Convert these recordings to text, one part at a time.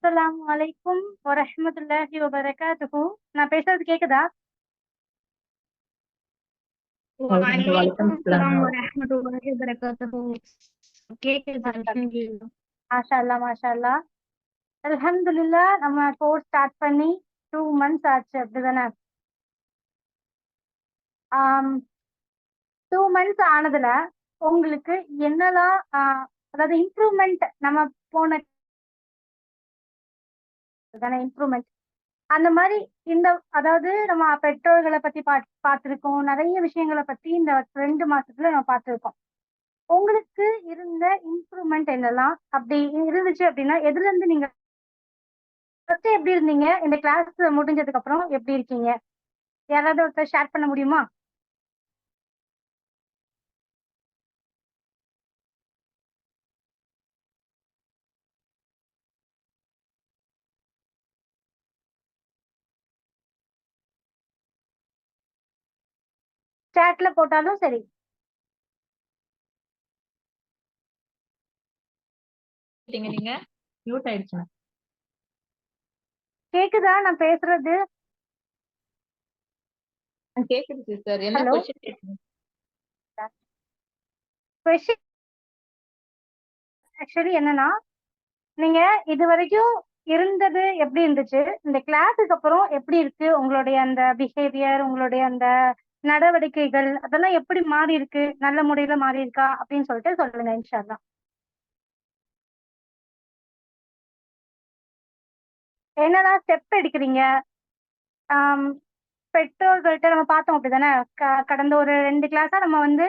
அஸ்ஸலாமு அலைக்கும் வரஹ்மத்துல்லாஹி வபரகாத்துஹு. நான் பேசுறது கேக்குதா? வலைக்கும் வலைக்கும் அஸ்ஸலாம். அஸ்ஸலாம் வரஹ்மத்துல்லாஹி வபரகாத்துஹு. கேக்குது மாஷா அல்ஹம்துலில்லாஹ். மாஷா அல்லாஹ் மாஷா அல்லாஹ். அல்ஹம்துலில்லாஹ் நம்ம கோர்ஸ் ஸ்டார்ட் பண்ணி 2 மந்த்ஸ் ஆச்சு அப்படிதானே? 2 மந்த்ஸ் ஆனதுல உங்களுக்கு என்னெல்லாம் அதாவது இம்ப்ரூவ்மெண்ட் நம்ம போன இம்ப்ரூவ்மெண்ட் அந்த மாதிரி இந்த அதாவது நம்ம பெற்றோர்களை பத்தி பார்த்திருக்கோம், நிறைய விஷயங்களை பத்தி இந்த 2 மாசத்துல நம்ம பார்த்திருக்கோம். உங்களுக்கு இருந்த இம்ப்ரூவ்மெண்ட் என்னலாம் அப்படி இருந்துச்சு அப்படின்னா எதுல இருந்து நீங்க ஃபர்ஸ்ட் எப்படி இருந்தீங்க, இந்த கிளாஸ் முடிஞ்சதுக்கு அப்புறம் எப்படி இருக்கீங்க? யாராவது ஒருத்தர் ஷேர் பண்ண முடியுமா? சாட்ல போட்டாலும் சரி. நீங்க மியூட் ஆயிடுச்சுங்க. கேக்குதா நான் பேசுறது? கேக்குது சிஸ்டர். என்ன ஹலோ, கொஸ்டின் கேக்குங்க? கொஸ்டின் ஆக்சுவலி என்னன்னா, நீங்க இது வரைக்கும் இருந்தது எப்படி இருந்துச்சு, இந்த கிளாஸுக்கு அப்புறம் எப்படி இருக்கு உங்களுடைய அந்த பிஹேவியர், உங்களுடைய அந்த நடவடிக்கைகள் அதெல்லாம் எப்படி மாறி இருக்கு, நல்ல முறையில மாறி இருக்கா அப்படின்னு சொல்லிட்டு சொல்லுங்க இன்ஷா அல்லாஹ். என்னெல்லாம் ஸ்டெப் எடுக்கிறீங்க? ஆம், பெற்றோர்கள்ட்ட நம்ம பார்த்தோம் அப்படிதானே? கடந்த ஒரு 2 கிளாஸா நம்ம வந்து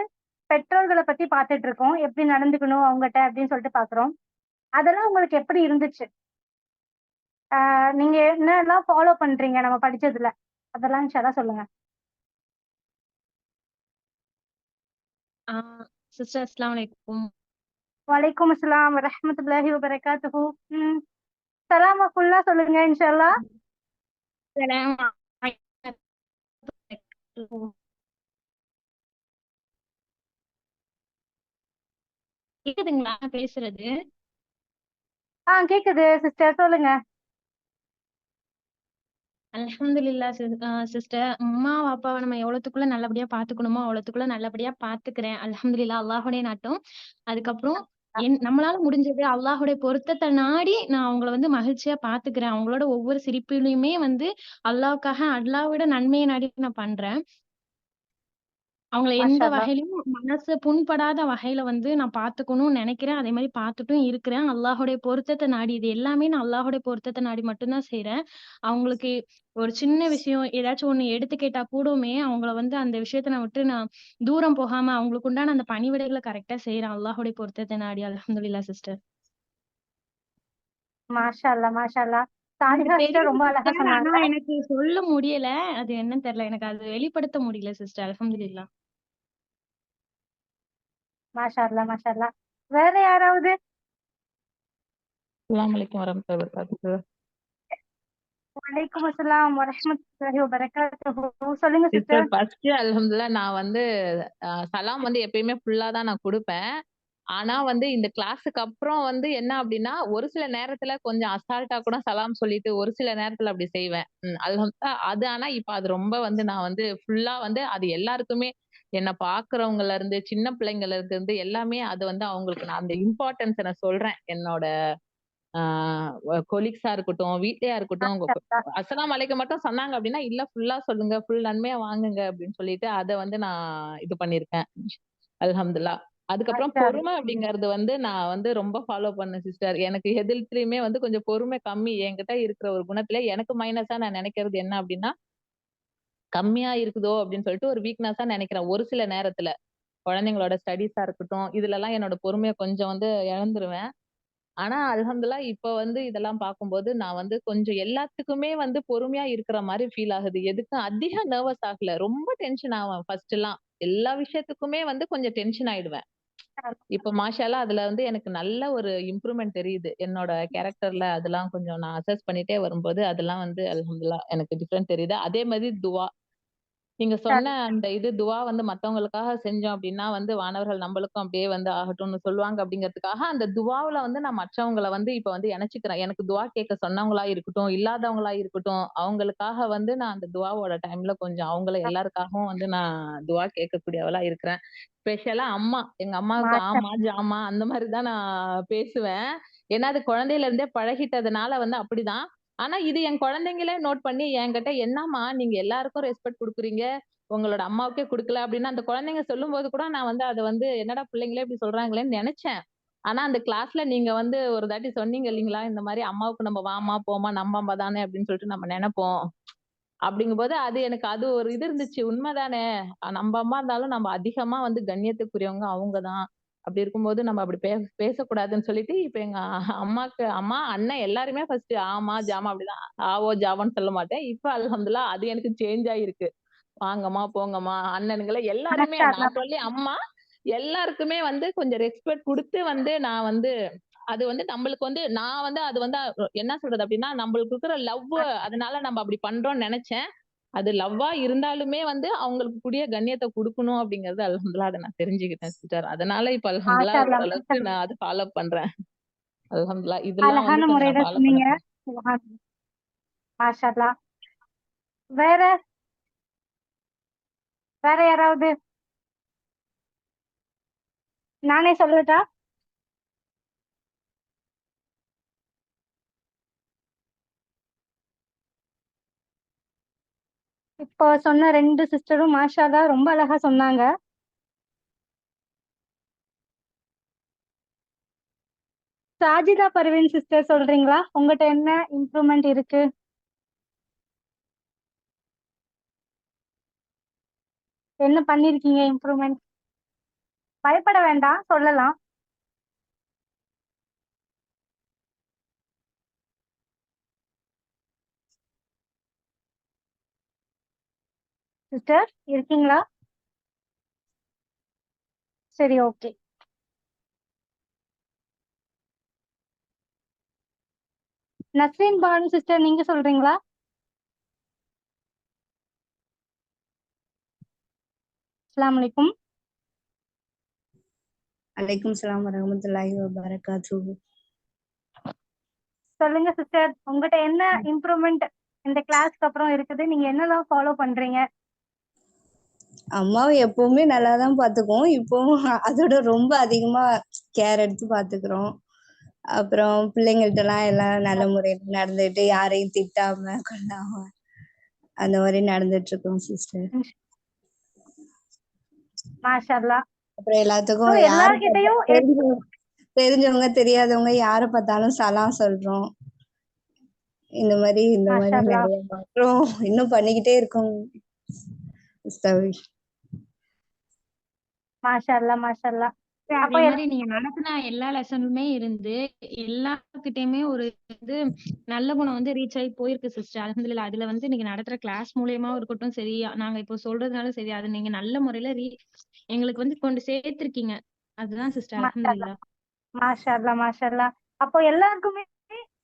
பெற்றோர்களை பத்தி பார்த்துட்டு இருக்கோம், எப்படி நடந்துக்கணும் அவங்ககிட்ட அப்படின்னு சொல்லிட்டு பாக்குறோம். அதெல்லாம் உங்களுக்கு எப்படி இருந்துச்சு? நீங்க என்னெல்லாம் ஃபாலோ பண்றீங்க நம்ம படிச்சதுல, அதெல்லாம் இன்ஷா அல்லாஹ் சொல்லுங்க. சிஸ்டர் அஸ்ஸலாமு அலைக்கும். வலைக்கும் அஸ்ஸலாம் வரஹ்மத்துல்லாஹி வபரகாத்துஹு. சலாமா ஃபுல்லா சொல்லுங்க இன்ஷா அல்லாஹ். ஸலாம் அலைக்கும். கேக்குதுங்களா நான் பேசுறது? கேக்குது சிஸ்டர், சொல்லுங்க. அல்ஹம்துலில்லாஹ் சிஸ்டர். அம்மா அப்பாவை நம்ம எவ்வளவுக்குள்ள நல்லபடியா பாத்துக்கணுமோ அவ்வளவுக்குள்ள நல்லபடியா பாத்துக்கிறேன். அல்ஹம்துலில்லாஹ், அல்லாஹ்வுடைய நாட்டம். அதுக்கப்புறம் நம்மளால முடிஞ்சது அல்லாஹ்வுடைய பொருத்தத்தை நாடி நான் அவங்கள வந்து மகிழ்ச்சியா பாத்துக்கிறேன். அவங்களோட ஒவ்வொரு சிரிப்பிலுமே வந்து அல்லாஹ்வுக்காக அல்லாஹ்விட நன்மையை நாடி நான் பண்றேன். அவங்கள மாஷா எந்த அல்லாஹ். வகையிலும் மனசு புண்படாத வகையில வந்து நான் பாத்துக்கணும்னு நினைக்கிறேன். அதே மாதிரி பாத்துட்டும் இருக்கிறேன். அல்லாஹ்வுடைய பொருத்தத்தை நாடி இது எல்லாமே நான் அல்லாஹ்வுடைய பொருத்தத்தை நாடி மட்டும்தான் செய்றேன். அவங்களுக்கு ஒரு சின்ன விஷயம் ஏதாச்சும் ஒண்ணு எடுத்து கேட்டா கூடவுமே அவங்கள வந்து அந்த விஷயத்த நான் விட்டு நான் தூரம் போகாம அவங்களுக்கு உண்டான அந்த பணிவிடைகளை கரெக்டா செய்றேன். அல்லாஹ்வுடைய பொருத்தத்தை நாடி. அல்ஹம்துலில்லாஹ் சிஸ்டர். மாஷா அல்லாஹ் மாஷா அல்லாஹ். எனக்கு சாலிஹா சிஸ்டர் தெரியும் ரொம்ப அழகா சிஸ்டர். ஆனா சொன்னாங்க. எனக்கு சொல்ல முடியல. அது என்னன்னு தெரியல. எனக்கு அது வெளிப்படுத்த முடியல சிஸ்டர். அல்ஹம்துலில்லாஹ். மாஷா அல்லாஹ் மாஷா அல்லாஹ். வேற யாராவது? அஸ்ஸலாமு அலைக்கும் வரஹ்மத்துல்லாஹி வபரகாத்துஹு. வலைக்கும் அஸ்ஸலாம் வரஹ்மத்துல்லாஹி வபரகாத்துஹு. சொல்லுங்க சிஸ்டர் சிஸ்டர். ஃபர்ஸ்ட் அல்ஹம்துலில்லாஹ் நான் வந்து சலாம் வந்து எப்பயுமே ஃபுல்லா தான் நான் கொடுப்பேன். ஆனா வந்து இந்த கிளாஸுக்கு அப்புறம் வந்து என்ன அப்படின்னா, ஒரு சில நேரத்துல கொஞ்சம் அசால்ட்டா கூட சலாம் சொல்லிட்டு ஒரு சில நேரத்துல அப்படி செய்வேன். அல்ஹம்துலில்லாஹ். அது ஆனா இப்ப அது ரொம்ப வந்து நான் வந்து ஃபுல்லா வந்து அது எல்லாருக்குமே என்ன பாக்குறவங்கல இருந்து, சின்ன பிள்ளைங்கள்ல இருந்து எல்லாமே அது வந்து அவங்களுக்கு நான் அந்த இம்பார்ட்டன்ஸ நான் சொல்றேன். என்னோட ஆ கொலீக்ஸா இருக்கட்டும், வீட்லயா இருக்கட்டும், மாஷா அல்லாஹ் அஸ்ஸலாமு அலைக்கும் மட்டும் சொன்னாங்க அப்படின்னா, இல்ல ஃபுல்லா சொல்லுங்க, ஃபுல் நன்மையா வாங்குங்க அப்படின்னு சொல்லிட்டு அத வந்து நான் இது பண்ணியிருக்கேன். அல்ஹம்துலில்லாஹ். அதுக்கப்புறம் மாஷா அல்லாஹ். பொறுமை அப்படிங்கிறது வந்து நான் வந்து ரொம்ப ஃபாலோ பண்ணேன் சிஸ்டர். எனக்கு எதுலயுமே வந்து கொஞ்சம் பொறுமை கம்மி. என்கிட்ட இருக்கிற ஒரு குணத்துல எனக்கு மைனஸா நான் நினைக்கிறது என்ன அப்படின்னா, கம்மியா இருக்குதோ அப்படின்னு சொல்லிட்டு ஒரு வீக்னஸா நினைக்கிறேன். ஒரு சில நேரத்துல. குழந்தைங்களோட ஸ்டடீஸா இருக்கட்டும், இதுலலாம் என்னோட பொறுமைய கொஞ்சம் வந்து இழந்துருவேன். ஆனா அல்ஹம்துலில்லாஹ் இப்ப வந்து இதெல்லாம் பார்க்கும்போது, நான் வந்து கொஞ்சம் எல்லாத்துக்குமே வந்து பொறுமையா இருக்கிற மாரி ஃபீல் ஆகுது. எதுக்கும் அதிக நர்வஸ் ஆகல. ரொம்ப டென்ஷன் ஆவேன் ஃபர்ஸ்ட்லாம். எல்லா விஷயத்துக்குமே வந்து கொஞ்சம் டென்ஷன் ஆயிடுவேன். இப்ப மாஷா அல்லாஹ் அதுல வந்து எனக்கு நல்ல ஒரு இம்ப்ரூவ்மென்ட் தெரியுது. என்னோட கேரக்டர்ல அதெல்லாம் கொஞ்சம் நான் அசஸ் பண்ணிட்டே வரும்போது, அதெல்லாம் வந்து அல்ஹம்துலில்லாஹ் எனக்கு டிஃபரெண்ட் தெரியுது. அதே மாதிரி துவா. நீங்க சரி. சொன்ன அந்த துவா வந்து மத்தவங்களுக்காக செஞ்சோம் அப்படின்னா வந்து வானவர்கள் நம்மளுக்கும் அப்படியே வந்து ஆகட்டும்னு சொல்லுவாங்க அப்படிங்கிறதுக்காக அந்த துவாவுல வந்து நான் மற்றவங்கள வந்து இப்ப வந்து இணைச்சுக்கிறேன். எனக்கு துவா கேட்க சொன்னவங்களா இருக்கட்டும், இல்லாதவங்களா இருக்கட்டும், அவங்களுக்காக வந்து நான் அந்த துவாவோட டைம்ல கொஞ்சம் அவங்கள எல்லாருக்காகவும் வந்து நான் துவா கேட்கக்கூடியவளா இருக்கிறேன். ஸ்பெஷலா அம்மா. எங்க அம்மாவுக்கு மாஷா ஆமா, ஜாமா அந்த மாரி தான் நான் பேசுவேன். ஏன்னா அது குழந்தையில இருந்தே பழகிட்டதுனால வந்து அப்படிதான். ஆனா இது என் குழந்தைங்களே நோட் பண்ணி என்கிட்ட என்னம்மா நீங்க எல்லாருக்கும் ரெஸ்பெக்ட் குடுக்குறீங்க. உங்களோட அம்மாவுக்கே குடுக்கல அப்டின்னு அந்த குழந்தைங்க சொல்லும்போது கூட நான் வந்து அத வந்து என்னடா பிள்ளைங்களே இப்படி சொல்றாங்களேன்னு நெனச்சேன். ஆனா அந்த கிளாஸ்ல நீங்க வந்து ஒரு தாட்டி சொன்னீங்க இல்லீங்களா? இந்த மாரி அம்மாவுக்கு நம்ம வாம்மா, போம்மா நம்ம அம்மா தானே அப்படின்னு சொல்லிட்டு நம்ம நெனப்போம். அப்படிங்கும்போது அது எனக்கு அது ஒரு இருந்துச்சு. உண்மதானே. நம்ம அம்மா இருந்தாலும் நம்ம அதிகமா வந்து கண்ணியத்துக்குரியவங்க அவங்க தான். அப்படி இருக்கும்போது நம்ம அப்படி பேசக்கூடாதுன்னு சொல்லிட்டு, இப்ப எங்க அம்மாக்கு அம்மா, அண்ணன் எல்லாருமே ஃபர்ஸ்ட் ஆமா, ஜாமா அப்படிதான். ஆவோ, ஜாவோன்னு சொல்ல மாட்டேன். இப்ப அல்ஹம்துலில்லாஹ் அது எனக்கு சேஞ்ச் ஆயிருக்கு. வாங்கம்மா, போங்கம்மா, அண்ணனுங்கள எல்லாருமே மாஷா நான் சொல்லி அம்மா எல்லாருக்குமே வந்து கொஞ்சம் ரெஸ்பெக்ட் குடுத்து வந்து நான் வந்து அது வந்து நம்மளுக்கு வந்து நான் வந்து அது வந்து என்ன சொல்றது அப்படின்னா, நம்மளுக்கு இருக்கிற லவ் அதனால நம்ம அப்படி பண்றோம்னு நெனச்சேன். அது லவ்வா இருந்தாலுமே வந்து அவங்களுக்கு கூடிய கண்ணியத்த குடுக்கணும் அப்படிங்கிறது அல்ஹம்துலில்லாஹ் அத நான் தெரிஞ்சுக்கிட்டேன் சிஸ்டர். அதனால இப்ப மாஷா அல்ஹம்துலில்லாஹ் அல்லாஹ் ஓரளவுக்கு மாஷா நான் அத ஃபாலோ பண்றேன். அல்ஹம்துலில்லாஹ் இதெல்லாம் வந்து அழகான கொஞ்சம் முறையில நான் ஃபாலோ பண்ண சொன்னீங்க. போறேன். சுப்ஹான் மாஷா அல்லாஹ். வேற வேற யாராவது? நானே சொல்லட்டா? இப்போ சொன்ன 2 சிஸ்டரும் மாஷா அல்லாஹ் ரொம்ப அழகா சொன்னாங்க. சாஜிதா பர்வீன் சிஸ்டர் சொல்றீங்களா? உங்கட்ட என்ன இம்ப்ரூவ்மெண்ட் இருக்கு? என்ன பண்ணிருக்கீங்க இம்ப்ரூவ்மெண்ட்? பயப்பட வேண்டாம், சொல்லலாம். சிஸ்டர் இருக்கீங்களா? சரி, ஓகே. நஸ்ரீன் பானு சிஸ்டர் நீங்க சொல்றீங்களா? அஸ்ஸலாமு அலைக்கும். அலைக்கும் சலாம் வரஹ்மத்துல்லாஹி வபரகாத்துஹு. சொல்லுங்க சிஸ்டர், உங்ககிட்ட என்ன இம்ப்ரூவ்மெண்ட் இந்த கிளாஸ்க்கு அப்புறம் இருக்குது? நீங்க என்னலாம் ஃபாலோ பண்றீங்க? அம்மாவை எப்பவுமே நல்லா தான் பார்த்துக்குவோம். இப்பவும் அதோட ரொம்ப அதிகமா கேர் எடுத்து பார்த்துக்கிறோம். அப்புறம் பிள்ளைங்கள்ட்டலாம் எல்லாம் நல்ல முறையில நடந்துட்டு யாரையும் திட்டாம கொள்ளாம அந்த மாதிரி நடந்துட்டு இருக்கோம் சிஸ்டர். மாஷா அல்லாஹ். அப்புறம் So, எல்லாத்துக்கும் யாரு எல்லார்கிட்டயும் தெரிஞ்சவங்க தெரியாதவங்க யாரை பார்த்தாலும் சலாம் சொல்றோம். இந்த மாதிரி மாஷா அல்லாஹ். நிறைய மாற்றம் இன்னும் பண்ணிக்கிட்டே இருக்கோம் சிஸ்டர். மாஷா அல்லாஹ், மாஷா அல்லாஹ். அதே அப்போ மாதிரி நீங்க நடத்தின எல்லா லெசனுமே இருந்து எல்லாத்துக்கிட்டயுமே ஒரு இது நல்ல குணம் வந்து ரீச் ஆகி போயிருக்கு சிஸ்டர். அல்ஹம்துலில்லாஹ். அதுல வந்து நீங்க நடத்துற கிளாஸ் மூலியமா இருக்கட்டும் சரி, நாங்க இப்போ சொல்றதுனாலும் சரி, அது நீங்க நல்ல முறையில எங்களுக்கு வந்து கொண்டு சேர்த்திருக்கீங்க. அதுதான் சிஸ்டர். மாஷா அல்லாஹ், அல்ஹம்துலில்லாஹ். மாஷா அல்லாஹ், மாஷா அல்லாஹ். அப்போ எல்லாருக்குமே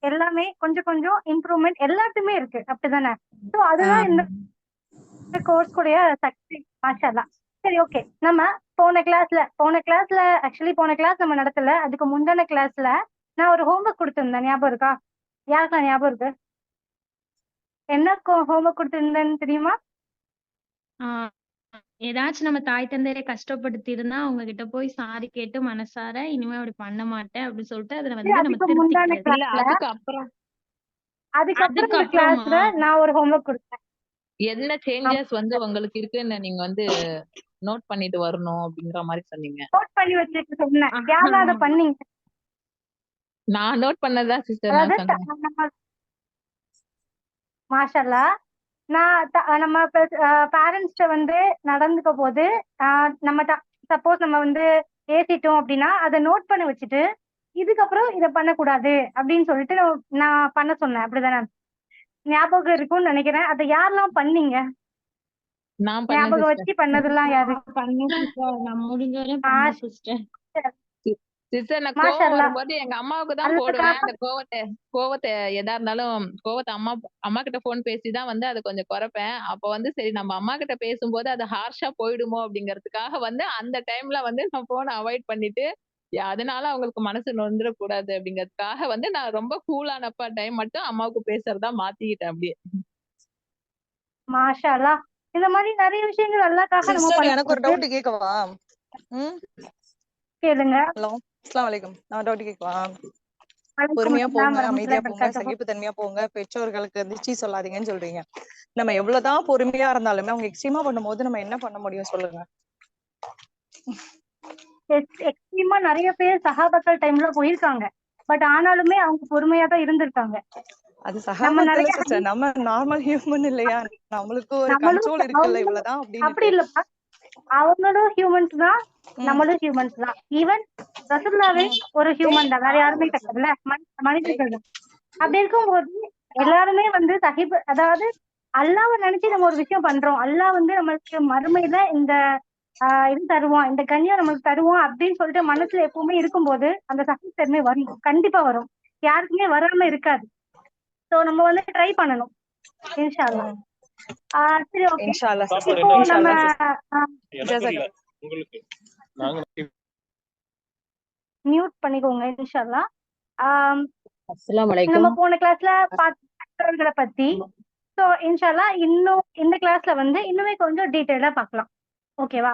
எல்லாமே கொஞ்சம் கொஞ்சம் இம்ப்ரூவ்மெண்ட் எல்லாத்துமே இருக்கு, அப்படிதானே? ஸோ அதுதான் இந்த கோர்ஸ் கூடய சக்தி. மாஷா அல்லாஹ். சரி, ஓகே. நம்ம போன கிளாஸ் நம்ம நடத்தல. அதுக்கு முந்தின கிளாஸ்ல நான் ஒரு ஹோம்ஒர்க் கொடுத்திருந்தேன், ஞாபகம் இருக்கா? யாருக்கா ஞாபகம் இருக்கு? என்ன ஹோம்ஒர்க் கொடுத்திருந்தேன்னு தெரியுமா? ஆஹ் ஏதாச்சும் நம்ம தாய் தந்தையரை கஷ்டப்படுத்தி இருந்தா அவங்க கிட்ட போய் சாரி கேட்டு மனசார இனிமே அப்படி பண்ண மாட்டேன் அப்படின்னு சொல்லிட்டு அதுல வந்து நம்ம அதுக்கு முந்தான திருத்திக்கிறது. இல்ல கிளாஸ்ல அதுக்கப்புறமா அதுக்கப்புறம் இந்த கிளாஸ்ல நான் ஒரு ஹோம்ஒர்க் கொடுத்தேன். என்ன சேஞ்சஸ் வந்து உங்களுக்கு இருக்குன்னு நீங்க வந்து நோட் பண்ணிட்டு வரணும் அப்படிங்கிற மாதிரி சொன்னீங்க. நோட் பண்ணி வச்சுட்டு சொன்னேன். யாரெல்லாம் அதை பண்ணீங்க? நான் நோட் பண்ணதான் சிஸ்டர் நான் அதாவது சொன்னேன். நம்ம மாஷா அல்லாஹ். நம்ம பேரண்ட்ஸ்ட வந்து நடந்துக்க போது நம்ம சப்போஸ் நம்ம வந்து ஏசிட்டோம் அப்படின்னா அதை நோட் பண்ண வச்சுட்டு இதுக்கப்புறம் இதை பண்ணக்கூடாது அப்படின்னு சொல்லிட்டு நான் பண்ண சொன்னேன், அப்படிதானே? ஞாபகம் இருக்கும்னு நினைக்கிறேன். அதை யாரெல்லாம் பண்ணீங்க? நான் பண்ணேன் ஞாபகம் சிஸ்டர். வச்சு பண்ணதெல்லாம் யாரு? பண்ணேன் சிஸ்டர். நான் முடிஞ்ச வரையும் மாஷா பண்ணேன் சிஸ்டர். சிஸ்டர் நான் மாஷா கோவம் அல்லாஹ். வரும்போது எங்க அம்மாவுக்கு தான் அல்லாஹ் போடுவேன். அந்த காப்பாத்து. கோவத்த எதா இருந்தாலும் கோவத்த அம்மா கிட்ட ஃபோன் பேசி தான் வந்து அத கொஞ்சம் குறைப்பேன். அப்ப வந்து சரி நம்ம அம்மா கிட்ட பேசும்போது அது ஹார்ஷா போயிடுமோ அப்படிங்கிறதுக்காக வந்து அந்த டைம்ல வந்து நான் ஃபோன அவாய்ட் பண்ணிட்டு, அதனால அவங்களுக்கு மனசு நொந்துறக்கூடாது அப்படிங்கிறதுக்காக வந்து நான் ரொம்ப கூலானப்ப டைம் மட்டும் அம்மாவுக்கு பேசுறதா மாத்திக்கிட்டேன் அப்படியே. மாஷா அல்லாஹ். இந்த மாதிரி நிறைய விஷயங்கள் அல்லாஹ்க்காக நம்ம சிஸ்டர் எனக்கு ஒரு பண்ணும்போது டவுட் கேட்கவா? ம் கேளுங்க. ஹலோ, அஸ்ஸலாமு அலைக்கும். நான் டவுட் கேட்கவா? வலைக்கும் பொறுமையா அஸ்ஸலாம் போங்க, அமைதியா வரஹ்மத்துல்லாஹி போங்க, வபரகாத்துஹு. சகிப்புத்தன்மையா போங்க, பெற்றோர்களுக்கு வந்து சீ சொல்லாதீங்கன்னு சொல்றீங்க. நம்ம எவ்வளவுதான் பொறுமையா இருந்தாலுமே அவங்க எக்ஸ்ட்ரீமா பண்ணும்போது நம்ம என்ன பண்ண முடியும் சொல்லுங்க? எக்ஸ்ட்ரீமா நிறைய பேர் சஹாபாக்கள் டைம்ல போயிருக்காங்க. பட் ஆனாலுமே அவங்க பொறுமையா தான் இருந்திருக்காங்க. அது நம்ம சகாபாத்துல நிறைய சிஸ்டர், நம்ம நார்மல் ஹியூமன் இல்லையா? நம்மளுக்கு ஒரு நம்மளும் கண்ட்ரோல் இருக்குல்ல, அவங்களும் இவ்வளவுதான் அப்படி அப்படின்னுட்டு. இல்லப்பா. அவங்களும் ஹியூமன்ஸ் தான், ம் நம்மளும் ஹியூமன்ஸ் தான். ஈவன் ரசூலுல்லாவே ம் ஒரு ஹியூமன் தான், வேற யாருமே கிடையாதுல்ல, மனிதர்கள் தான். அப்படி இருக்கும்போது எல்லாருமே வந்து அதாவது அல்லாஹ்வை நினைச்சு நம்ம ஒரு விஷயம் பண்றோம், அல்லாஹ் வந்து நம்மளுக்கு மறுமையில இந்த இது தருவான், இந்த கண்ணியம் நம்மளுக்கு தருவான் அப்படின்னு சொல்லிட்டு மனசுல எப்பவுமே இருக்கும்போது அந்த சகிப்புத்தன்மை வரும், கண்டிப்பா வரும். யாருக்குமே வராம இருக்காது. சோ நம்ம வந்து ட்ரை பண்ணணும் இன்ஷா அல்லாஹ். ம். சரி, ஓகே. இன்ஷா அல்லாஹ் இப்போ சிஸ்டர், நம்ம இன்ஷா அல்லாஹ் சிஸ்டர். எனக்கு இல்ல, ஜஸாக் உங்களுக்கு. நாங்க மியூட் பண்ணிக்கோங்க இன்ஷா அல்லாஹ். ஆம், அஸ்ஸலாமு நம்ம அலைக்கும். போன கிளாஸ்ல பெற்றோர்களை பத்தி, சோ இன்ஷா அல்லாஹ் இன்னும் இந்த கிளாஸ்ல வந்து இன்னுமே கொஞ்சம் டீடைலா பார்க்கலாம். ஓகேவா?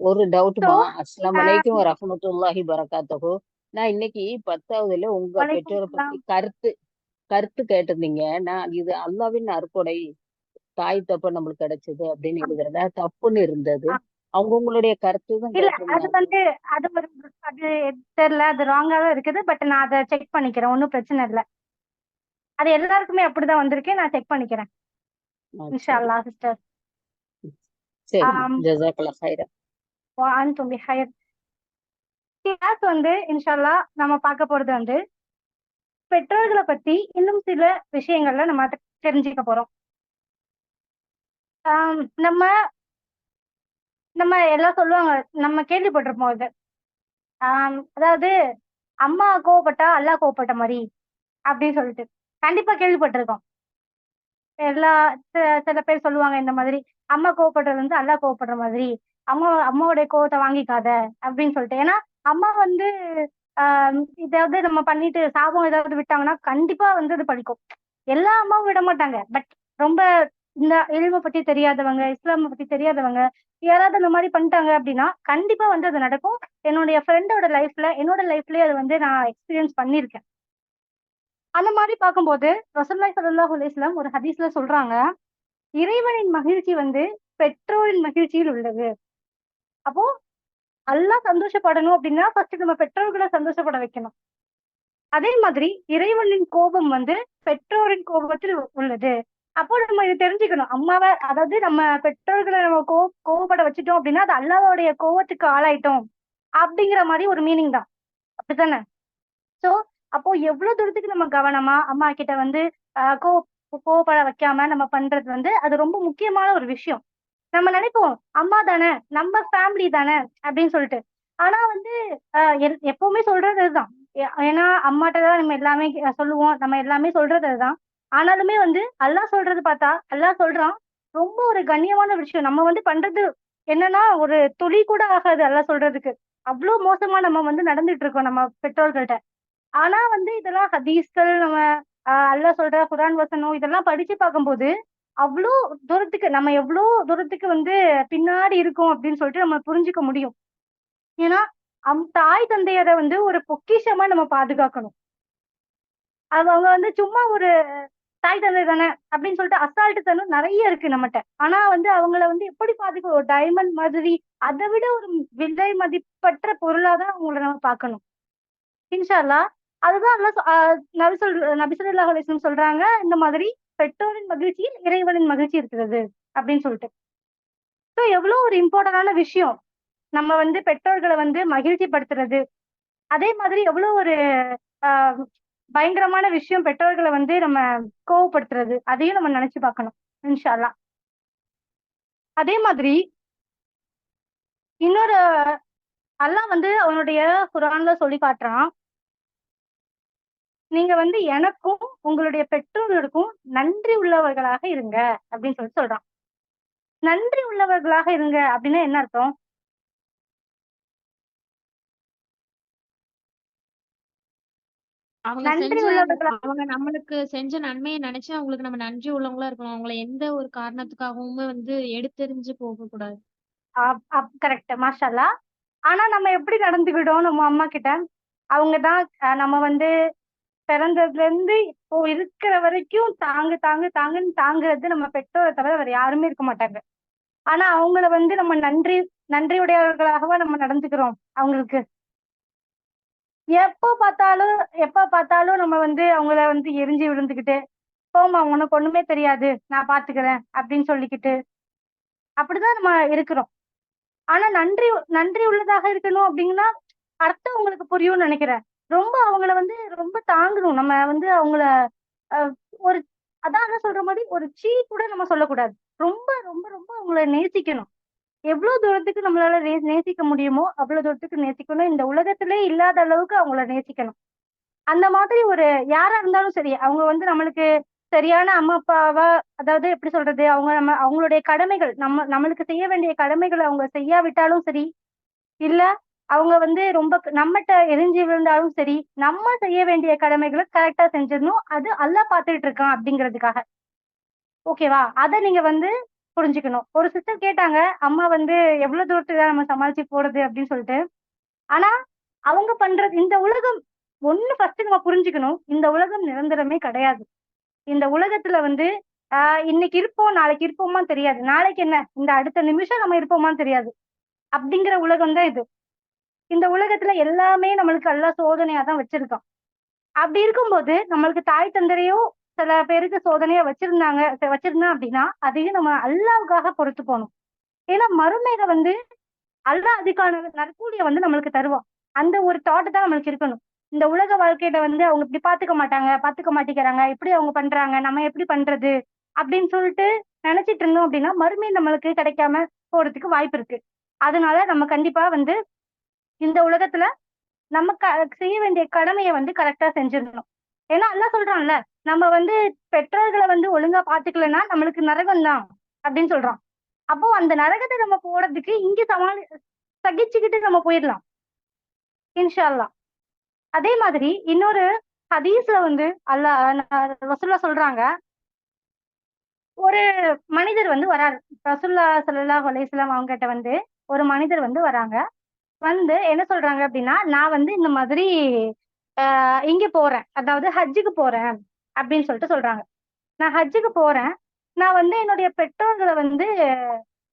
ஒரு சோ டவுட்மா. அஸ்ஸலாமு அலைக்கும் வரஹ்மத்துல்லாஹி பரகாத்துஹு. நான் இன்னைக்கு 10வதுல உங்க வலைக்கும் பெற்றோரை பத்தி சலாம். கருத்து கேட்டிருந்தீங்க. நான் இது அல்லாவின் அருட்கொடை, தாய் தப்ப நம்மளுக்கு கிடைச்சது அப்படின்னு எழுதுறதா தப்புன்னு இருந்தது. அவங்களுடைய கருத்து தான் இல்ல, அது கேட்டிருந்தாங்க. வந்து அது ஒரு அது தெரியல, அது ராங்கா தான் இருக்குது. பட் நான் அதை செக் பண்ணிக்கிறேன், ஒன்றும் பிரச்சனை இல்லை. அது எல்லாருக்குமே அப்படிதான் வந்திருக்கு, நான் செக் பண்ணிக்கிறேன் இன்ஷா சரி அல்லாஹ் சிஸ்டர். சரிம்மா, ஜஸாக்கல்லாஹ் ஹைரன். அன்தும் பிஹைர். கிளாஸ் வந்து இன்ஷா அல்லாஹ் நம்ம பார்க்க போறது வந்து பெற்றோர்களை பத்தி இன்னும் சில விஷயங்கள்ல நம்ம தெரிஞ்சுக்க போறோம். நம்ம நம்ம எல்லாம் சொல்லுவாங்க, நம்ம கேள்விப்பட்டிருப்போம் இது. அதாவது அம்மா கோவப்பட்டா அல்லாஹ் கோவப்பட்ட மாதிரி அப்படின்னு சொல்லிட்டு கண்டிப்பா கேள்விப்பட்டிருக்கோம். எல்லா சில பேர் சொல்லுவாங்க இந்த மாதிரி, அம்மா கோவப்படுறது வந்து அல்லாஹ் கோவப்படுற மாதிரி, அம்மாவுடைய கோவத்தை வாங்கிக்காத அப்படின்னு சொல்லிட்டு. ஏன்னா அம்மா வந்து இதாவது நம்ம பண்ணிட்டு சாபம் ஏதாவது விட்டாங்கன்னா கண்டிப்பா வந்து அது பழிக்கும். எல்லா அம்மாவும் விட மாட்டாங்க. பட் ரொம்ப இந்த இல்ம பத்தி தெரியாதவங்க, இஸ்லாம பத்தி தெரியாதவங்க யாராவது அந்த மாதிரி பண்ணிட்டாங்க அப்படின்னா கண்டிப்பா வந்து அது நடக்கும். என்னுடைய ஃப்ரெண்டோட லைஃப்ல, என்னோட லைஃப்லயே அது வந்து நான் எக்ஸ்பீரியன்ஸ் பண்ணியிருக்கேன். அந்த மாதிரி பார்க்கும்போது ரசூலுல்லாஹி ஸல்லல்லாஹு அலைஹி வஸல்லம் ஒரு ஹதீஸ்ல சொல்றாங்க, இறைவனின் மகிழ்ச்சி வந்து பெற்றோரின் மகிழ்ச்சியில் உள்ளது. அப்போ அல்லாஹ் சந்தோஷப்படணும் அப்படின்னா ஃபர்ஸ்ட் நம்ம பெற்றோர்களை சந்தோஷப்பட வைக்கணும். அதே மாதிரி இறைவனின் கோபம் வந்து பெற்றோரின் கோபத்தில் உள்ளது. அப்போ நம்ம இதை தெரிஞ்சுக்கணும். அம்மாவை, அதாவது நம்ம பெற்றோர்களை நம்ம கோவப்பட வச்சுட்டோம் அப்படின்னா அது அல்லாஹ்வுடைய கோவத்துக்கு ஆளாயிட்டோம் அப்படிங்கிற மாதிரி ஒரு மீனிங் தான். அப்படித்தானே? சோ அப்போ எவ்வளவு தூரத்துக்கு நம்ம கவனமா அம்மா கிட்ட வந்து கோவப்பட வைக்காம நம்ம பண்றது வந்து அது ரொம்ப முக்கியமான ஒரு விஷயம். நம்ம நினைப்போம் அம்மா தானே, நம்ம ஃபேமிலி தானே அப்படின்னு சொல்லிட்டு. ஆனா வந்து எப்பவுமே சொல்றது அதுதான். ஏன்னா அம்மாட்ட தான் நம்ம எல்லாமே சொல்லுவோம், நம்ம எல்லாமே சொல்றது அதுதான். ஆனாலுமே வந்து அல்லாஹ் சொல்றது பார்த்தா அல்லாஹ் சொல்றான், ரொம்ப ஒரு கண்ணியமான விஷயம். நம்ம வந்து பண்றது என்னன்னா ஒரு துளி கூட ஆகாது அல்லாஹ் சொல்றதுக்கு. அவ்வளவு மோசமா நம்ம வந்து நடந்துட்டு இருக்கோம் நம்ம பெற்றோர்கள்ட்ட. ஆனா வந்து இதெல்லாம் ஹதீஸ்கள், நம்ம அல்லாஹ் சொல்ற குர்ஆன் வசனம் இதெல்லாம் படிச்சு பார்க்கும்போது அவ்வளோ தூரத்துக்கு நம்ம எவ்வளோ தூரத்துக்கு வந்து பின்னாடி இருக்கோம் அப்படின்னு சொல்லிட்டு நம்ம புரிஞ்சுக்க முடியும். ஏன்னா தாய் தந்தையரை வந்து ஒரு பொக்கிஷமா நம்ம பாதுகாக்கணும். அவங்க வந்து சும்மா ஒரு தாய் தந்தை தானே அப்படின்னு சொல்லிட்டு அசால்ட்டு தனம் நிறைய இருக்கு நம்மகிட்ட. ஆனா வந்து அவங்கள வந்து எப்படி பாதுகாக்க, ஒரு டைமண்ட் மாதிரி, அதை விட ஒரு விலை மதிப்பற்ற பொருளாதான் அவங்கள நம்ம பார்க்கணும் இன்ஷா அல்லாஹ். அதுதான் நபி ஸல்லல்லாஹு அலைஹி வஸல்லம் சொல்றாங்க, இந்த மாதிரி பெற்றோரின் மகிழ்ச்சியில் இறைவனின் மகிழ்ச்சி இருக்கிறது அப்படின்னு சொல்லிட்டு. ஸோ எவ்வளவு ஒரு இம்பார்ட்டன்டான விஷயம் நம்ம வந்து பெற்றோர்களை வந்து மகிழ்ச்சி படுத்துறது. அதே மாதிரி எவ்வளவு ஒரு ஆஹ் பயங்கரமான விஷயம் பெற்றோர்களை வந்து நம்ம கோவப்படுத்துறது. அதையும் நம்ம நினைச்சு பார்க்கணும் இன்ஷா அல்லாஹ். அதே மாதிரி இன்னொரு அல்லாஹ் வந்து அவனுடைய குர்ஆன்ல சொல்லி காட்டுறான், நீங்க வந்து எனக்கும் உங்களுடைய பெற்றோர்களுக்கும் நன்றி உள்ளவர்களாக இருங்க அப்படின்னு சொல்றான். நன்றி உள்ளவர்களாக இருங்க அப்படின்னா என்ன அர்த்தம்? அவங்க நன்றி செஞ்ச உள்ளவர்களா அவங்க நம்மளுக்கு செஞ்ச நன்மையை நினைச்சு அவங்களுக்கு நம்ம நன்றி உள்ளவங்களா இருக்கணும். அவங்கள எந்த ஒரு காரணத்துக்காகவுமே வந்து எடுத்தெறிஞ்சு போக கூடாது. கரெக்ட், மாஷா அல்லாஹ். ஆனா நம்ம எப்படி நடந்துக்கிட்டோம் நம்ம அம்மா கிட்ட? அவங்கதான் நம்ம வந்து பிறந்ததுல இருந்து இப்போ இருக்கிற வரைக்கும் தாங்கு தாங்கு தாங்குன்னு தாங்குறது நம்ம பெற்றோரை தவிர வேற யாருமே இருக்க மாட்டாங்க. ஆனா அவங்கள வந்து நம்ம நன்றியுடையவர்களாகவா நம்ம நடந்துக்கிறோம் அவங்களுக்கு? எப்ப பார்த்தாலும் நம்ம வந்து அவங்கள வந்து எரிஞ்சு விழுந்துகிட்டு, போம்மா உனக்கு ஒண்ணுமே தெரியாது நான் பாத்துக்கிறேன் அப்படின்னு சொல்லிக்கிட்டு அப்படிதான் நம்ம இருக்கிறோம். ஆனா நன்றி நன்றி உள்ளதாக இருக்கணும் அப்படின்னா அர்த்தம் உங்களுக்கு புரியும்னு நினைக்கிறேன். ரொம்ப அவங்கள வந்து ரொம்ப தாங்கணும். நம்ம வந்து அவங்கள அஹ், ஒரு அதான் சொல்ற மாதிரி ஒரு கூட நம்ம சொல்லக்கூடாது. ரொம்ப ரொம்ப ரொம்ப அவங்கள நேசிக்கணும். எவ்வளவு தூரத்துக்கு நம்மளால நேசிக்க முடியுமோ அவ்வளவு தூரத்துக்கு நேசிக்கணும். இந்த உலகத்திலே இல்லாத அளவுக்கு அவங்கள நேசிக்கணும். அந்த மாதிரி ஒரு யாரா இருந்தாலும் சரி, அவங்க வந்து நம்மளுக்கு சரியான அம்மா அப்பாவா, அதாவது எப்படி சொல்றது, அவங்க அவங்களுடைய கடமைகள் நம்மளுக்கு செய்ய வேண்டிய கடமைகளை அவங்க செய்யாவிட்டாலும் சரி, இல்ல அவங்க வந்து ரொம்ப நம்மகிட்ட எரிஞ்சு விழுந்தாலும் சரி, நம்ம செய்ய வேண்டிய கடமைகளை கரெக்டா செஞ்சிடணும். அது அல்லாஹ் பார்த்துட்டு இருக்கான் அப்படிங்கிறதுக்காக. ஓகேவா? அத நீங்க வந்து புரிஞ்சுக்கணும். ஒரு சிஸ்டர் கேட்டாங்க, அம்மா வந்து எவ்வளவு தூரத்துக்கு நம்ம சமாளிச்சு போறது அப்படின்னு சொல்லிட்டு. ஆனா அவங்க பண்றது இந்த உலகம் ஃபர்ஸ்ட் நம்ம புரிஞ்சுக்கணும். இந்த உலகம் நிரந்தரமே கிடையாது. இந்த உலகத்துல வந்து இன்னைக்கு இருப்போம், நாளைக்கு இருப்போமான்னு தெரியாது. நாளைக்கு என்ன, இந்த அடுத்த நிமிஷம் நம்ம இருப்போமான்னு தெரியாது. அப்படிங்கிற உலகம் தான் இது. இந்த உலகத்துல எல்லாமே நம்மளுக்கு எல்லாம் சோதனையா தான் வச்சிருக்கோம். அப்படி இருக்கும்போது நம்மளுக்கு தாய் தந்தரையோ சில பேருக்கு சோதனையா வச்சிருந்தான் அப்படின்னா அதையும் நம்ம அல்லாவுக்காக பொறுத்து போகணும். ஏன்னா மறுமையில வந்து அல்லாஹ் அதுக்கான நற்கூலியை வந்து நம்மளுக்கு தருவான். அந்த ஒரு தாட் தான் நம்மளுக்கு இருக்கணும். இந்த உலக வாழ்க்கையில வந்து அவங்க இப்படி பாத்துக்க மாட்டேங்கிறாங்க, இப்படி அவங்க பண்றாங்க, நம்ம எப்படி பண்றது அப்படின்னு சொல்லிட்டு நினைச்சிட்டு இருந்தோம் அப்படின்னா மறுமையில் நம்மளுக்கு கிடைக்காம போறதுக்கு வாய்ப்பு இருக்கு. அதனால நம்ம கண்டிப்பா வந்து இந்த உலகத்துல நம்ம செய்ய வேண்டிய கடமையை வந்து கரெக்டா செஞ்சிடணும். ஏன்னா அல்லாஹ் சொல்றான்ல, நம்ம வந்து பெற்றோர்களை வந்து ஒழுங்கா பாத்துக்கலன்னா நம்மளுக்கு நரகம் தான் அப்படின்னு சொல்றான். அப்போ அந்த நரகத்தை நம்ம போறதுக்கு இங்க சகிச்சுக்கிட்டு நம்ம போயிடலாம் இன்ஷா அல்லாஹ். அதே மாதிரி இன்னொரு ஹதீஸ்ல வந்து ரசூலுல்லாஹ் சொல்றாங்க, ஒரு மனிதர் வந்து வராரு. ரசூலுல்லாஹ் ஸல்லல்லாஹு அலைஹி வஸல்லம் அவங்க கிட்ட வந்து ஒரு மனிதர் வந்து வராங்க. வந்து என்ன சொல்றாங்க அப்படின்னா, நான் வந்து இந்த மாதிரி இங்க போறேன், அதாவது ஹஜ்ஜுக்கு போறேன் அப்படின்னு சொல்லிட்டு சொல்றாங்க. நான் ஹஜ்ஜுக்கு போறேன். நான் வந்து என்னுடைய பெற்றோர்களை வந்து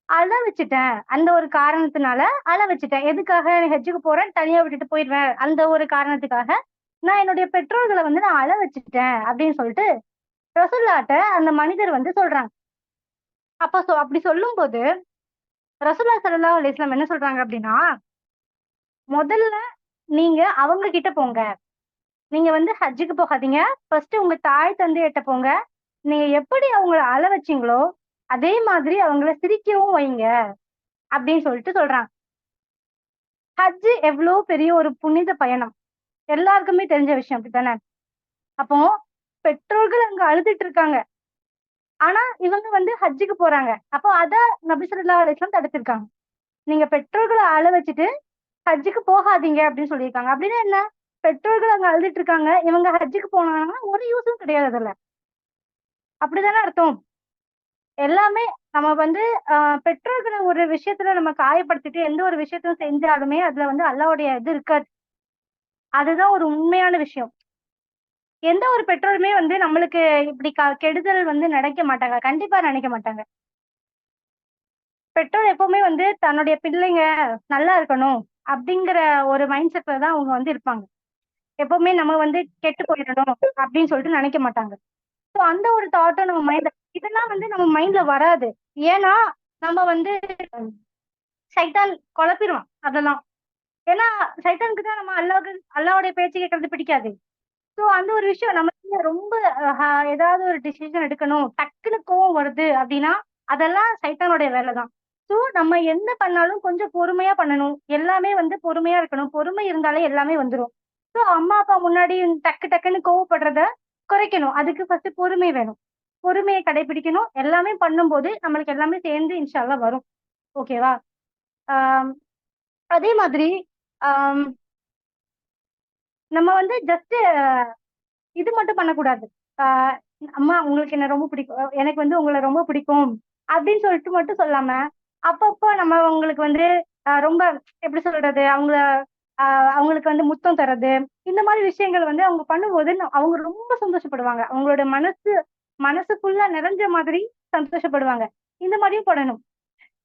அழ வச்சுட்டேன். அந்த ஒரு காரணத்தினால அழ வச்சுட்டேன். எதுக்காக ஹஜ்ஜுக்கு போறேன், தனியா விட்டுட்டு போயிடுவேன். அந்த ஒரு காரணத்துக்காக நான் என்னுடைய பெற்றோர்களை வந்து நான் அழ வச்சுட்டேன் அப்படின்னு சொல்லிட்டு ரசூலுல்லாஹ்ட்ட அந்த மனிதர் வந்து சொல்றாங்க. அப்படி சொல்லும்போது ரசூலுல்லாஹ் ஸல்லல்லாஹு அலைஹி வஸல்லம் என்ன சொல்றாங்க அப்படின்னா, முதல்ல நீங்க அவங்க கிட்ட போங்க. நீங்க வந்து ஹஜ்ஜுக்கு போகாதீங்க. ஃபர்ஸ்ட் உங்க தாய் தந்தையிட்ட போங்க. நீங்க எப்படி அவங்கள அழ வச்சீங்களோ அதே மாதிரி அவங்கள சிரிக்கவும் வைங்க அப்படின்னு சொல்லிட்டு சொல்றாங்க. ஹஜ் எவ்வளவு பெரிய ஒரு புனித பயணம், எல்லாருக்குமே தெரிஞ்ச விஷயம் அப்படித்தானே? அப்போ பெற்றோர்கள் அங்க அழுதுட்டு இருக்காங்க. ஆனா இவங்க வந்து ஹஜ்ஜுக்கு போறாங்க. அப்போ அத நபி ஸல்லல்லாஹு அலைஹி வஸல்லம் தடுத்திருக்காங்க. நீங்க பெற்றோர்களை அழ வச்சுட்டு ஹஜ்ஜுக்கு போகாதீங்க அப்படின்னு சொல்லியிருக்காங்க. அப்படின்னா என்ன? பெற்றோர்கள் அங்க அழுதுட்டு இருக்காங்க, இவங்க ஹஜ்ஜுக்கு போனாங்கன்னா ஒரு யூஸும் கிடையாது அதுல. அப்படிதானே அர்த்தம்? எல்லாமே நம்ம வந்து பெற்றோர்களை ஒரு விஷயத்துல நம்ம காயப்படுத்திட்டு எந்த ஒரு விஷயத்தையும் செஞ்சாலுமே அதுல வந்து அல்லாஹ்வுடைய இது இருக்காது. அதுதான் ஒரு உண்மையான விஷயம். எந்த ஒரு பெற்றோருமே வந்து நம்மளுக்கு இப்படி கெடுதல் வந்து நினைக்க மாட்டாங்க. கண்டிப்பா நினைக்க மாட்டாங்க. பெற்றோர் எப்பவுமே வந்து தன்னுடைய பிள்ளைங்க நல்லா இருக்கணும் அப்படிங்கிற ஒரு மைண்ட் செட்ல தான் அவங்க வந்து இருப்பாங்க. எப்பவுமே நம்ம வந்து கெட்டு போயிடணும் அப்படின்னு சொல்லிட்டு நினைக்க மாட்டாங்க. ஸோ அந்த ஒரு தாட்டும் நம்ம மைண்ட்ல, இதெல்லாம் வந்து நம்ம மைண்ட்ல வராது. ஏன்னா நம்ம வந்து சைத்தான் குழப்பிடுவான் அதெல்லாம். ஏன்னா சைத்தானுக்கு தான் நம்ம அல்லாவுடைய பேச்சு கேட்கறது பிடிக்காது. ஸோ அந்த ஒரு விஷயம் நம்ம ரொம்ப ஏதாவது ஒரு டிசிஷன் எடுக்கணும், டக்குனு கோவம் வருது அப்படின்னா அதெல்லாம் சைத்தானுடைய வேலை தான். ஸோ நம்ம என்ன பண்ணாலும் கொஞ்சம் பொறுமையா பண்ணணும். எல்லாமே வந்து பொறுமையா இருக்கணும். பொறுமை இருந்தாலே எல்லாமே வந்துரும். ஸோ அம்மா, அப்பா முன்னாடி டக்கு டக்குன்னு கோவப்படுறத குறைக்கணும். அதுக்கு ஃபர்ஸ்ட் பொறுமை வேணும். பொறுமையை கடைபிடிக்கணும். எல்லாமே பண்ணும்போது நம்மளுக்கு எல்லாமே சேர்ந்து இன்ஷா அல்லாஹ் வரும். ஓகேவா? ஆம், அதே மாதிரி ஆம், நம்ம வந்து ஜஸ்ட் இது மட்டும் பண்ணக்கூடாது. ஆஹ் அம்மா உங்களுக்கு என்ன ரொம்ப பிடிக்கும், எனக்கு வந்து உங்களை ரொம்ப பிடிக்கும் அப்படின்னு சொல்லிட்டு மட்டும் சொல்லாம, அப்பப்போ நம்ம அவங்களுக்கு வந்து ரொம்ப எப்படி சொல்றது, அவங்களுக்கு வந்து முத்தம் தர்றது, இந்த மாதிரி விஷயங்கள் வந்து அவங்க பண்ணும்போது அவங்க ரொம்ப சந்தோஷப்படுவாங்க. அவங்களோட மனசுக்குள்ள நிறைஞ்ச மாதிரி சந்தோஷப்படுவாங்க. இந்த மாதிரியும் பண்ணணும்.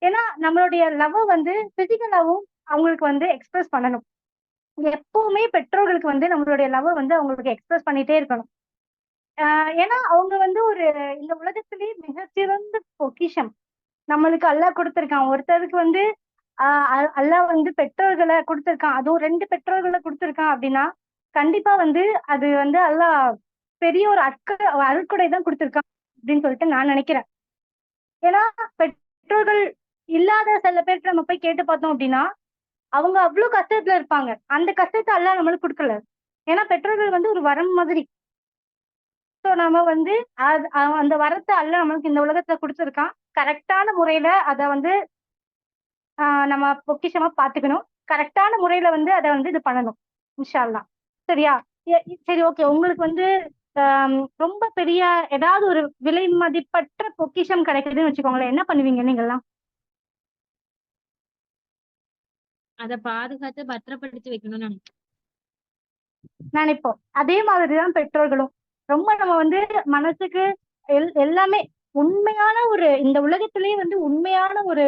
ஏன்னா நம்மளுடைய லவ் வந்து பிசிக்கலாவும் அவங்களுக்கு வந்து எக்ஸ்பிரஸ் பண்ணணும். எப்பவுமே பெற்றோர்களுக்கு வந்து நம்மளுடைய லவ் வந்து அவங்களுக்கு எக்ஸ்பிரஸ் பண்ணிட்டே இருக்கணும். ஏன்னா அவங்க வந்து இந்த உலகத்திலேயே மிகச்சிறந்த பொக்கிஷம் நம்மளுக்கு அல்லாஹ் கொடுத்திருக்கான். ஒருத்தருக்கு வந்து அல்லாஹ் வந்து பெற்றோர்களை கொடுத்திருக்கான், அதுவும் 2 பெற்றோர்களை கொடுத்திருக்கான் அப்படின்னா கண்டிப்பா வந்து அது வந்து அல்லாஹ் பெரிய ஒரு அருட்கொடை தான் கொடுத்திருக்கான் அப்படின்னு சொல்லிட்டு நான் நினைக்கிறேன். ஏன்னா பெற்றோர்கள் இல்லாத சில பேருக்கு நம்ம போய் கேட்டு பார்த்தோம் அப்படின்னா அவங்க அவ்வளவு கஷ்டத்துல இருப்பாங்க. அந்த கஷ்டத்தை அல்லாஹ் நம்மளுக்கு கொடுக்கல. ஏன்னா பெற்றோர்கள் வந்து ஒரு வரம் மாதிரி. ஸோ நம்ம வந்து அந்த வரத்தை அல்லாஹ் நம்மளுக்கு இந்த உலகத்துல கொடுத்துருக்கான். கரெக்டான முறையில அதை வந்து நம்ம பொக்கிஷமா பாத்துக்கணும். கரெக்டான முறையில வந்து அதை வந்து இது பண்ணணும் இன்ஷா அல்லாஹ். சரியா? சரி, ஓகே. உங்களுக்கு வந்து ரொம்ப பெரிய ஏதாவது ஒரு விலை மதிப்பற்ற பொக்கிஷம் கிடைக்குதுன்னு வச்சுக்கோங்களேன், என்ன பண்ணுவீங்க நீங்கெல்லாம்? அதை பாதுகாத்து பத்திரப்படுத்தி வைக்கணும்னு நினைப்போம். அதே மாதிரிதான் பெற்றோர்களும். ரொம்ப நம்ம வந்து மனசுக்கு எல்லாமே உண்மையான இந்த உலகத்திலேயே வந்து உண்மையான ஒரு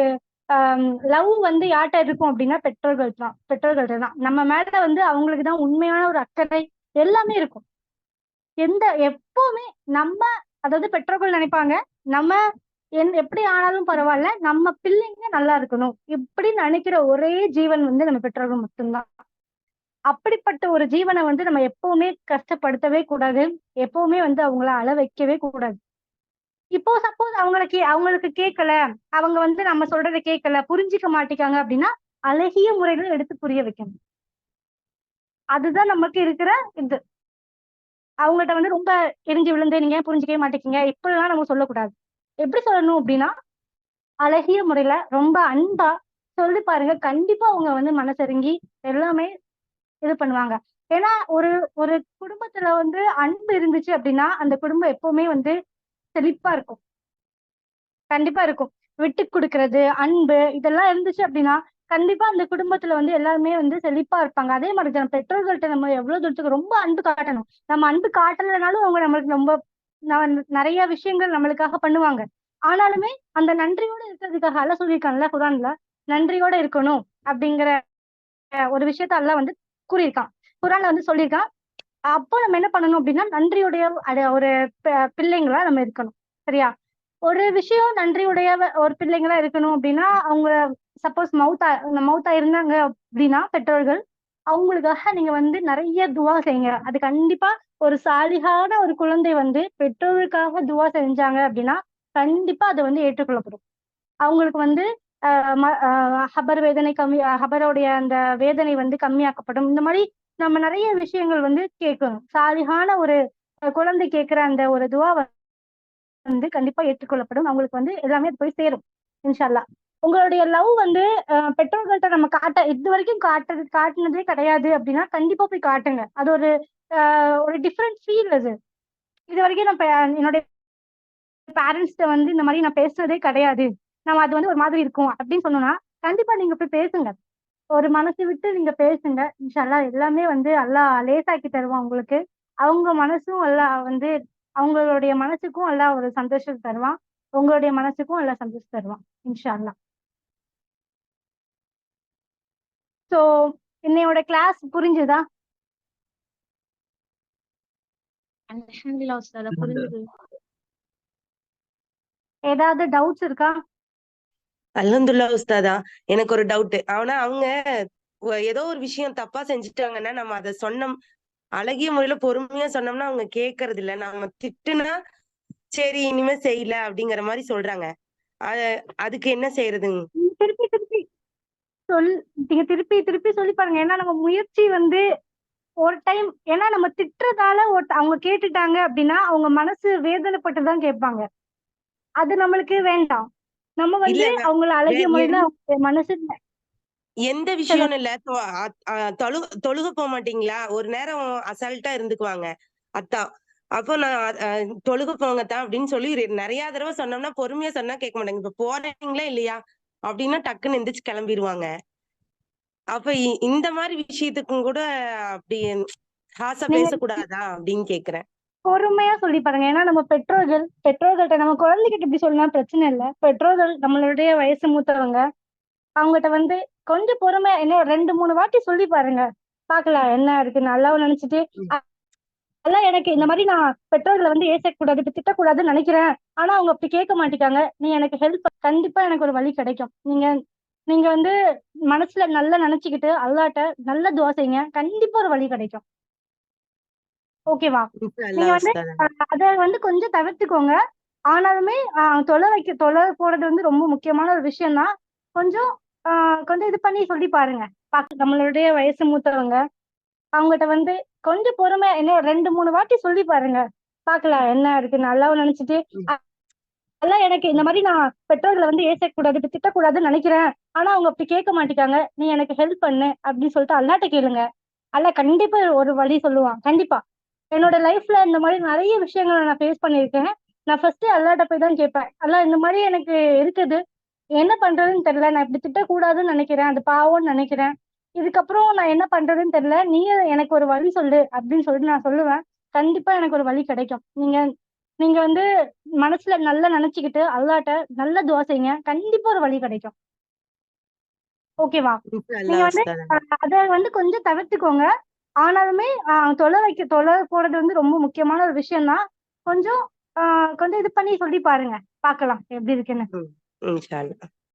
லவ் வந்து யார்கிட்ட இருக்கும் அப்படின்னா பெற்றோர்கள்ட்ட தான். நம்ம மேல வந்து அவங்களுக்கு தான் உண்மையான ஒரு அக்கறை எல்லாமே இருக்கும். எப்பவுமே நம்ம, அதாவது பெற்றோர்கள் நினைப்பாங்க நம்ம எப்படி ஆனாலும் பரவாயில்ல, நம்ம பிள்ளைங்க நல்லா இருக்கணும் இப்படி நினைக்கிற ஒரே ஜீவன் வந்து நம்ம பெற்றோர்கள் மட்டும்தான். அப்படிப்பட்ட ஒரு ஜீவனை வந்து நம்ம எப்பவுமே கஷ்டப்படுத்தவே கூடாது. எப்பவுமே வந்து அவங்கள அழ வைக்கவே கூடாது. இப்போ சப்போஸ் அவங்களுக்கு கேட்கல, அவங்க வந்து நம்ம சொல்றதை கேட்கல, புரிஞ்சிக்க மாட்டேங்காங்க அப்படின்னா அழகிய முறைகள் எடுத்து புரிய வைக்கணும். அதுதான் நமக்கு இருக்கிற இது. அவங்கள்ட்ட வந்து ரொம்ப எரிஞ்சு விழுந்து நீங்க புரிஞ்சிக்கவே மாட்டேங்க இப்படிலாம் நம்ம சொல்லக்கூடாது. எப்படி சொல்லணும் அப்படின்னா அழகிய முறையில ரொம்ப அன்பா சொல்லி பாருங்க. கண்டிப்பா அவங்க வந்து மனசெருங்கி எல்லாமே இது பண்ணுவாங்க. ஏன்னா ஒரு குடும்பத்துல வந்து அன்பு இருந்துச்சு அப்படின்னா அந்த குடும்பம் எப்பவுமே வந்து செழிப்பா இருக்கும். கண்டிப்பா இருக்கும். விட்டு கொடுக்கறது, அன்பு இதெல்லாம் இருந்துச்சு அப்படின்னா கண்டிப்பா அந்த குடும்பத்துல வந்து எல்லாருமே வந்து செழிப்பா இருப்பாங்க. அதே மாதிரி நம்ம பெற்றோர்கள்ட்ட நம்ம எவ்வளவு தூரத்துக்கு ரொம்ப அன்பு காட்டணும். நம்ம அன்பு காட்டலைனாலும் அவங்க நம்மளுக்கு ரொம்ப நிறைய விஷயங்கள் நம்மளுக்காக பண்ணுவாங்க. ஆனாலுமே அந்த நன்றியோட இருக்கிறதுக்காக அல்லாஹ் சொல்லியிருக்கான்ல குர்ஆன்ல, நன்றியோட இருக்கணும் அப்படிங்கிற ஒரு விஷயத்த அல்லாஹ் வந்து கூறியிருக்கான். குர்ஆன்ல வந்து சொல்லியிருக்கான். அப்போ நம்ம என்ன பண்ணணும் அப்படின்னா நன்றியுடைய ஒரு பிள்ளைங்களா நம்ம இருக்கணும். சரியா? ஒரு விஷயம் நன்றியுடைய ஒரு பிள்ளைங்களா இருக்கணும் அப்படின்னா அவங்க சப்போஸ் மௌத்தா இருந்தாங்க அப்படின்னா பெற்றோர்கள் அவங்களுக்காக நீங்க வந்து நிறைய துவா செய்யுங்க. அது கண்டிப்பா ஒரு சாலிகான ஒரு குழந்தை வந்து பெற்றோருக்காக துவா செஞ்சாங்க அப்படின்னா கண்டிப்பா அது வந்து ஏற்றுக்கொள்ளப்படும். அவங்களுக்கு வந்து ஹபரோடைய அந்த வேதனை வந்து கம்மியாக்கப்படும். இந்த மாதிரி நம்ம நிறைய விஷயங்கள் வந்து கேட்கணும். சாலிகான ஒரு குழந்தை கேட்கிற அந்த ஒரு துவா வந்து கண்டிப்பா ஏற்றுக்கொள்ளப்படும். அவங்களுக்கு வந்து எல்லாமே போய் சேரும் இன்ஷா அல்லாஹ். உங்களுடைய லவ் வந்து பெற்றோர்கள்ட்ட நம்ம இது வரைக்கும் காட்டுனதே கிடையாது அப்படின்னா கண்டிப்பா போய் காட்டுங்க. அது ஒரு டிஃப்ரெண்ட் ஃபீல். இது வரைக்கும் நான் என்னுடைய பேரண்ட்ஸ்ட வந்து இந்த மாதிரி நான் பேசுனதே கிடையாது, நம்ம அது வந்து ஒரு மாதிரி இருக்கும் அப்படின்னு சொன்னோம்னா கண்டிப்பா நீங்க போய் பேசுங்க. ஒரு மனசு விட்டு நீங்க பேசுங்க. இன்ஷா அல்லாஹ் எல்லாமே வந்து அல்லாஹ் லேசாக்கி தருவான் உங்களுக்கு. அவங்க மனசும் அல்லாஹ் வந்து அவங்களுடைய மனசுக்கும் அல்லாஹ் ஒரு சந்தோஷம் தருவான். உங்களுடைய மனசுக்கும் அல்லாஹ் சந்தோஷம் தருவான் இன்ஷா அல்லாஹ். சோ இன்னையோட கிளாஸ் புரிஞ்சுதா? அல்ஹம்துலில்லாஹ் உஸ்தாதா, புரிஞ்சுது. ஏதாவது டவுட்ஸ் இருக்கா? அல்ஹம்துலில்லாஹ் உஸ்தாதா, எனக்கு ஒரு டவுட். ஆனா அவங்க ஏதோ ஒரு விஷயம் தப்பா செஞ்சுட்டாங்கன்னா நம்ம அதை சொன்னோம், அழகிய முறையில பொறுமையா சொன்னோம்னா அவங்க கேட்கறது இல்ல. நம்ம திட்டுனா சரி இனிமே செய்யல அப்படிங்கிற மாதிரி சொல்றாங்க. அதுக்கு என்ன செய்யறதுங்க? திருப்பி திருப்பி நீங்க திருப்பி திருப்பி சொல்லி பாருங்க. ஏன்னா நம்ம முயற்சி வந்து ஒரு டைம், ஏன்னா நம்ம திட்டுறதால அவங்க கேட்டுட்டாங்க அப்படின்னா அவங்க மனசு வேதனைப்பட்டுதான் கேட்பாங்க. அது நம்மளுக்கு வேண்டாம். நம்ம இல்ல வந்து அவங்கள அழகிய முறையில எந்த அவங்க மனசு எந்த விஷயம்னு இல்ல தொழுக போக மாட்டீங்களா? ஒரு நேரம் அசால்ட்டா இருந்துக்குவாங்க அத்தான். அப்போ நான் தொழுக போங்கத்தான் அப்படின்னு சொல்லி நிறைய தடவை சொன்னோம்னா பொறுமையா சொன்னா கேட்க மாட்டாங்க. இப்ப போறீங்களா இல்லையா அப்படின்னா டக்குன்னு எந்திரிச்சு கிளம்பிடுவாங்க. அப்ப இந்த மாதிரி விஷயத்துக்கும் கூட அப்படி ஹாசா நீங்க பேசக்கூடாதா அப்படின்னு கேக்குறேன். பொறுமையா சொல்லி பாருங்க. ஏன்னா நம்ம பெற்றோர்கள்ட்ட நம்ம குழந்தைகிட்ட இப்படி சொல்லலாம் பிரச்சனை இல்லை. பெற்றோர்கள் நம்மளுடைய வயசு மூத்தவங்க, அவங்ககிட்ட வந்து கொஞ்சம் பொறுமையா என்ன 2-3 வாட்டி சொல்லி பாருங்க. பாக்கலாம் என்ன இருக்கு நல்லாவும் நினைச்சிட்டு அதெல்லாம் எனக்கு இந்த மாதிரி நான் பெற்றோர்களை வந்து ஏசக்கூடாது திட்டக்கூடாதுன்னு நினைக்கிறேன். ஆனா அவங்க அப்படி கேட்க மாட்டேங்காங்க. நீ எனக்கு ஹெல்ப் கண்டிப்பா எனக்கு ஒரு வழி கிடைக்கும். நீங்க வந்து மனசுல நல்லா நினைச்சுக்கிட்டு அல்லாட்ட நல்ல துவா செய்யுங்க. கண்டிப்பா ஒரு வழி கிடைக்கும். ஓகேவா? நீங்க வந்து அத வந்து கொஞ்சம் தவிர்த்துக்கோங்க. ஆனாலுமே தொலை போறது வந்து ரொம்ப முக்கியமான ஒரு விஷயம் தான். கொஞ்சம் கொஞ்சம் இது பண்ணி சொல்லி பாருங்க. நம்மளுடைய வயசு மூத்தவங்க, அவங்ககிட்ட வந்து கொஞ்சம் பொறுமையா என்ன 2-3 வாட்டி சொல்லி பாருங்க. பாக்கலாம் என்ன இருக்கு நல்லாவும் நினைச்சிட்டு அதெல்லாம் எனக்கு இந்த மாதிரி நான் பெற்றோர்களை வந்து ஏசக்கூடாது திட்டக்கூடாதுன்னு நினைக்கிறேன். ஆனா அவங்க அப்படி கேட்க மாட்டேங்காங்க. நீ எனக்கு ஹெல்ப் பண்ணு அப்படின்னு சொல்லிட்டு அல்லாட்ட கேளுங்க. அல்ல கண்டிப்பா ஒரு வழி சொல்லுவான். கண்டிப்பா என்னோட லைஃப்ல இந்த மாதிரி நிறைய விஷயங்களை நான் ஃபேஸ் பண்ணியிருக்கேன். நான் ஃபர்ஸ்ட் அல்லாட்ட போய் தான் கேட்பேன். அல்ல இந்த மாதிரி எனக்கு இருக்குது, என்ன பண்றதுன்னு தெரியல. நான் இப்படி திட்டக்கூடாதுன்னு நினைக்கிறேன், அது பாவம்னு நினைக்கிறேன். இதுக்கப்புறம் நான் என்ன பண்றதுன்னு தெரியல, நீ எனக்கு ஒரு வழி சொல்லு அப்படின்னு சொல்லிட்டு நான் சொல்லுவேன். கண்டிப்பா எனக்கு ஒரு வழி கிடைக்கும். நீங்க வந்து மனசுல நல்லா நினைச்சுக்கிட்டு அல்லாட்ட நல்ல துவா செய்யுங்க. கண்டிப்பா ஒரு வழி கிடைக்கும். ஓகேவா? நீங்க வந்து அத வந்து கொஞ்சம் தவிர்த்துக்கோங்க. ஆனாலுமே தொலை போறது வந்து ரொம்ப முக்கியமான ஒரு விஷயம் தான். கொஞ்சம் கொஞ்சம் இது பண்ணி சொல்லி பாருங்க. பார்க்கலாம் எப்படி இருக்குன்னு.